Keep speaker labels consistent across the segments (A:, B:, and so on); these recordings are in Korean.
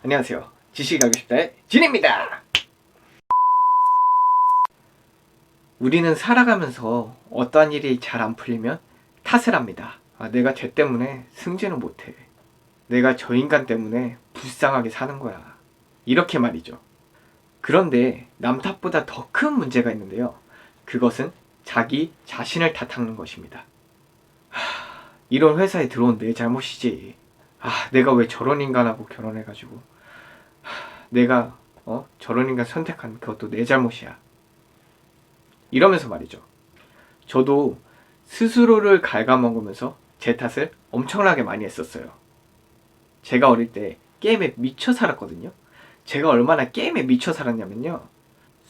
A: 안녕하세요. 지식이 가고 싶다의 진입니다. 우리는 살아가면서 어떠한 일이 잘 안 풀리면 탓을 합니다. 내가 쟤 때문에 승진을 못해. 내가 저 인간 때문에 불쌍하게 사는 거야. 이렇게 말이죠. 그런데 남 탓보다 더 큰 문제가 있는데요. 그것은 자기 자신을 탓하는 것입니다. 이런 회사에 들어온 내 잘못이지. 내가 왜 저런 인간하고 결혼해가지고 내가 저런 인간 선택한 그것도 내 잘못이야. 이러면서 말이죠. 저도 스스로를 갉아먹으면서 제 탓을 엄청나게 많이 했었어요. 제가 어릴 때 게임에 미쳐 살았거든요. 제가 얼마나 게임에 미쳐 살았냐면요.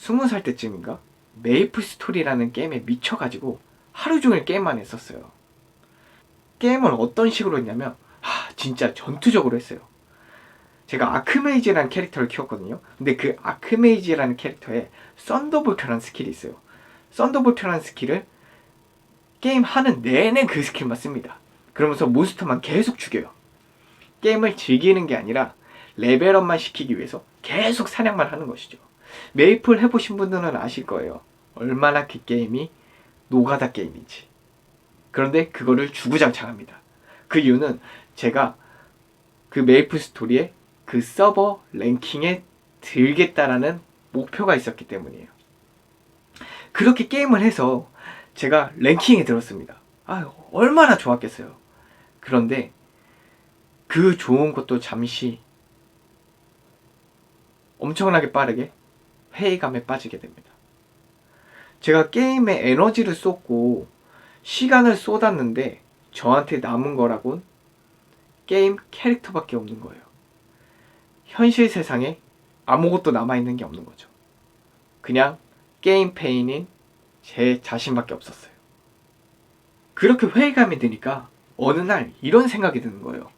A: 20살 때쯤인가 메이플 스토리라는 게임에 미쳐가지고 하루 종일 게임만 했었어요. 게임을 어떤 식으로 했냐면 진짜 전투적으로 했어요. 제가 아크메이지라는 캐릭터를 키웠거든요. 근데 그 아크메이지라는 캐릭터에 썬더볼트라는 스킬이 있어요. 썬더볼트라는 스킬을 게임 하는 내내 그 스킬만 씁니다. 그러면서 몬스터만 계속 죽여요. 게임을 즐기는 게 아니라 레벨업만 시키기 위해서 계속 사냥만 하는 것이죠. 메이플 해보신 분들은 아실 거예요. 얼마나 그 게임이 노가다 게임인지. 그런데 그거를 주구장창합니다. 그 이유는 제가 그 메이플 스토리에 그 서버 랭킹에 들겠다라는 목표가 있었기 때문이에요. 그렇게 게임을 해서 제가 랭킹에 들었습니다. 얼마나 좋았겠어요. 그런데 그 좋은 것도 잠시 엄청나게 빠르게 회의감에 빠지게 됩니다. 제가 게임에 에너지를 쏟고 시간을 쏟았는데 저한테 남은 거라곤 게임 캐릭터밖에 없는 거예요. 현실 세상에 아무것도 남아있는 게 없는 거죠. 그냥 게임 페인인 제 자신밖에 없었어요. 그렇게 회의감이 드니까 어느 날 이런 생각이 드는 거예요.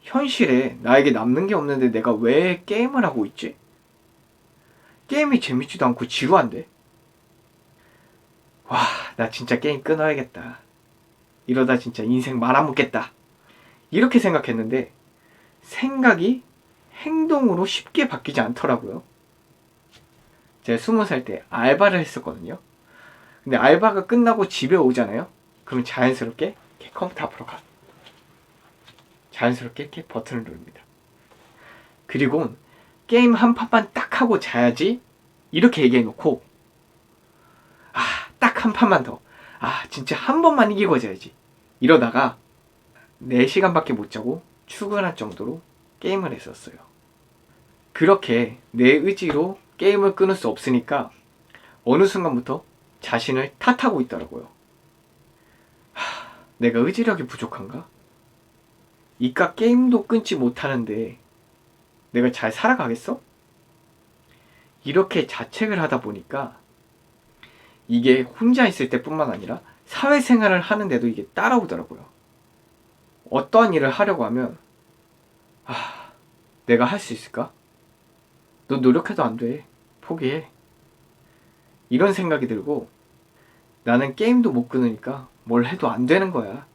A: 현실에 나에게 남는 게 없는데 내가 왜 게임을 하고 있지? 게임이 재밌지도 않고 지루한데? 나 진짜 게임 끊어야겠다. 이러다 진짜 인생 말아먹겠다. 이렇게 생각했는데 생각이 행동으로 쉽게 바뀌지 않더라고요. 제가 20살 때 알바를 했었거든요. 근데 알바가 끝나고 집에 오잖아요. 그럼 자연스럽게 컴퓨터 앞으로 가. 자연스럽게 이렇게 버튼을 누릅니다. 그리고 게임 한 판만 딱 하고 자야지 이렇게 얘기해놓고 딱 한 판만 더. 진짜 한 번만 이기고 자야지. 이러다가 4시간밖에 못 자고 출근할 정도로 게임을 했었어요. 그렇게 내 의지로 게임을 끊을 수 없으니까 어느 순간부터 자신을 탓하고 있더라고요. 내가 의지력이 부족한가? 이깟 게임도 끊지 못하는데 내가 잘 살아가겠어? 이렇게 자책을 하다 보니까 이게 혼자 있을 때뿐만 아니라 사회생활을 하는데도 이게 따라오더라고요. 어떠한 일을 하려고 하면 내가 할 수 있을까? 너 노력해도 안 돼. 포기해. 이런 생각이 들고 나는 게임도 못 끊으니까 뭘 해도 안 되는 거야.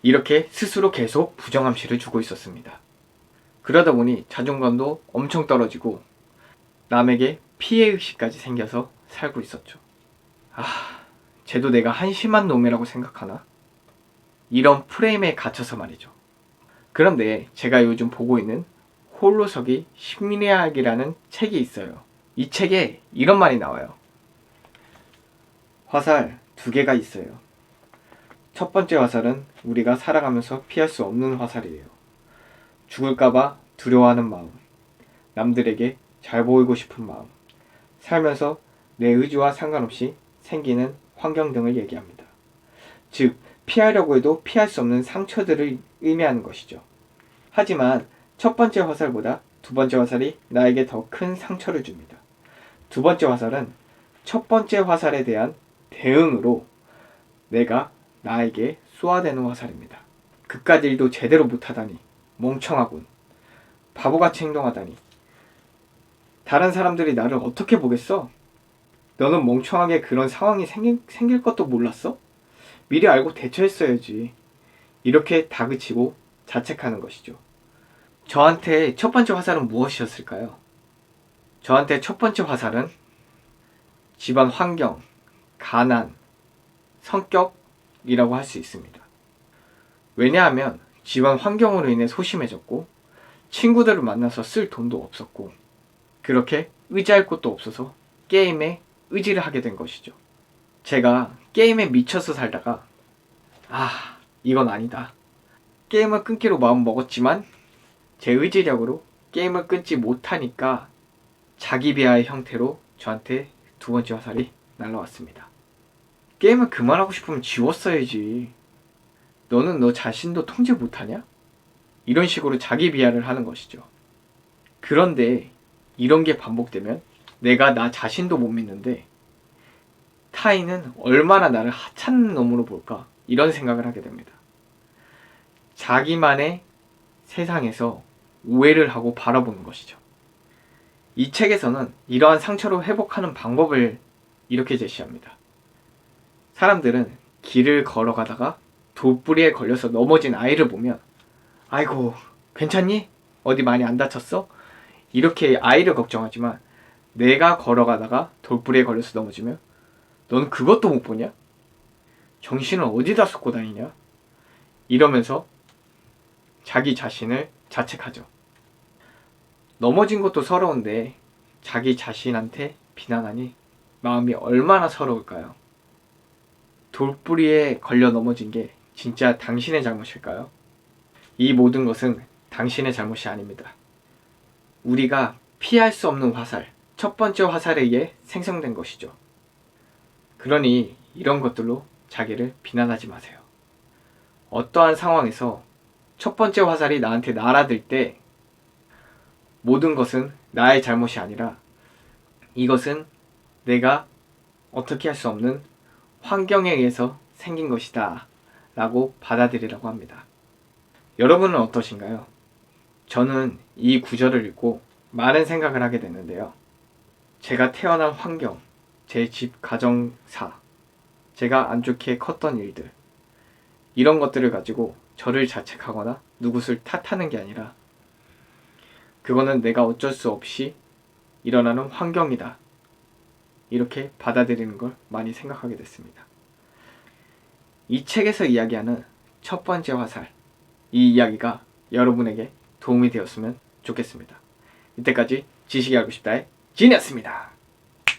A: 이렇게 스스로 계속 부정함시를 주고 있었습니다. 그러다 보니 자존감도 엄청 떨어지고 남에게 피해의식까지 생겨서 살고 있었죠. 쟤도 내가 한심한 놈이라고 생각하나? 이런 프레임에 갇혀서 말이죠. 그런데 제가 요즘 보고 있는 홀로서기 심리학이라는 책이 있어요. 이 책에 이런 말이 나와요. 화살 2개가 있어요. 첫 번째 화살은 우리가 살아가면서 피할 수 없는 화살이에요. 죽을까봐 두려워하는 마음, 남들에게 잘 보이고 싶은 마음, 살면서 내 의지와 상관없이 생기는 환경 등을 얘기합니다. 즉, 피하려고 해도 피할 수 없는 상처들을 의미하는 것이죠. 하지만 첫 번째 화살보다 두 번째 화살이 나에게 더 큰 상처를 줍니다. 두 번째 화살은 첫 번째 화살에 대한 대응으로 내가 나에게 쏘아대는 화살입니다. 그깟 일도 제대로 못하다니 멍청하군. 바보같이 행동하다니. 다른 사람들이 나를 어떻게 보겠어? 너는 멍청하게 그런 상황이 생길 것도 몰랐어? 미리 알고 대처했어야지. 이렇게 다그치고 자책하는 것이죠. 저한테 첫 번째 화살은 무엇이었을까요? 저한테 첫 번째 화살은 집안 환경, 가난, 성격이라고 할 수 있습니다. 왜냐하면 집안 환경으로 인해 소심해졌고 친구들을 만나서 쓸 돈도 없었고 그렇게 의지할 곳도 없어서 게임에 의지를 하게 된 것이죠. 제가 게임에 미쳐서 살다가 이건 아니다. 게임을 끊기로 마음 먹었지만 제 의지력으로 게임을 끊지 못하니까 자기 비하의 형태로 저한테 두 번째 화살이 날라왔습니다. 게임을 그만하고 싶으면 지웠어야지. 너는 너 자신도 통제 못하냐? 이런 식으로 자기 비하를 하는 것이죠. 그런데 이런 게 반복되면 내가 나 자신도 못 믿는데 타인은 얼마나 나를 하찮은 놈으로 볼까? 이런 생각을 하게 됩니다. 자기만의 세상에서 오해를 하고 바라보는 것이죠. 이 책에서는 이러한 상처로 회복하는 방법을 이렇게 제시합니다. 사람들은 길을 걸어가다가 돌부리에 걸려서 넘어진 아이를 보면 아이고 괜찮니? 어디 많이 안 다쳤어? 이렇게 아이를 걱정하지만 내가 걸어가다가 돌부리에 걸려서 넘어지면 넌 그것도 못 보냐? 정신을 어디다 쏟고 다니냐? 이러면서 자기 자신을 자책하죠. 넘어진 것도 서러운데 자기 자신한테 비난하니 마음이 얼마나 서러울까요? 돌부리에 걸려 넘어진 게 진짜 당신의 잘못일까요? 이 모든 것은 당신의 잘못이 아닙니다. 우리가 피할 수 없는 화살, 첫 번째 화살에 의해 생성된 것이죠. 그러니 이런 것들로 자기를 비난하지 마세요. 어떠한 상황에서 첫 번째 화살이 나한테 날아들 때 모든 것은 나의 잘못이 아니라 이것은 내가 어떻게 할 수 없는 환경에 의해서 생긴 것이다 라고 받아들이라고 합니다. 여러분은 어떠신가요? 저는 이 구절을 읽고 많은 생각을 하게 됐는데요. 제가 태어난 환경, 제 집 가정사, 제가 안 좋게 컸던 일들, 이런 것들을 가지고 저를 자책하거나 누구를 탓하는 게 아니라 그거는 내가 어쩔 수 없이 일어나는 환경이다. 이렇게 받아들이는 걸 많이 생각하게 됐습니다. 이 책에서 이야기하는 첫 번째 화살, 이 이야기가 여러분에게 도움이 되었으면 좋겠습니다. 이때까지 지식이 알고 싶다의 진이었습니다.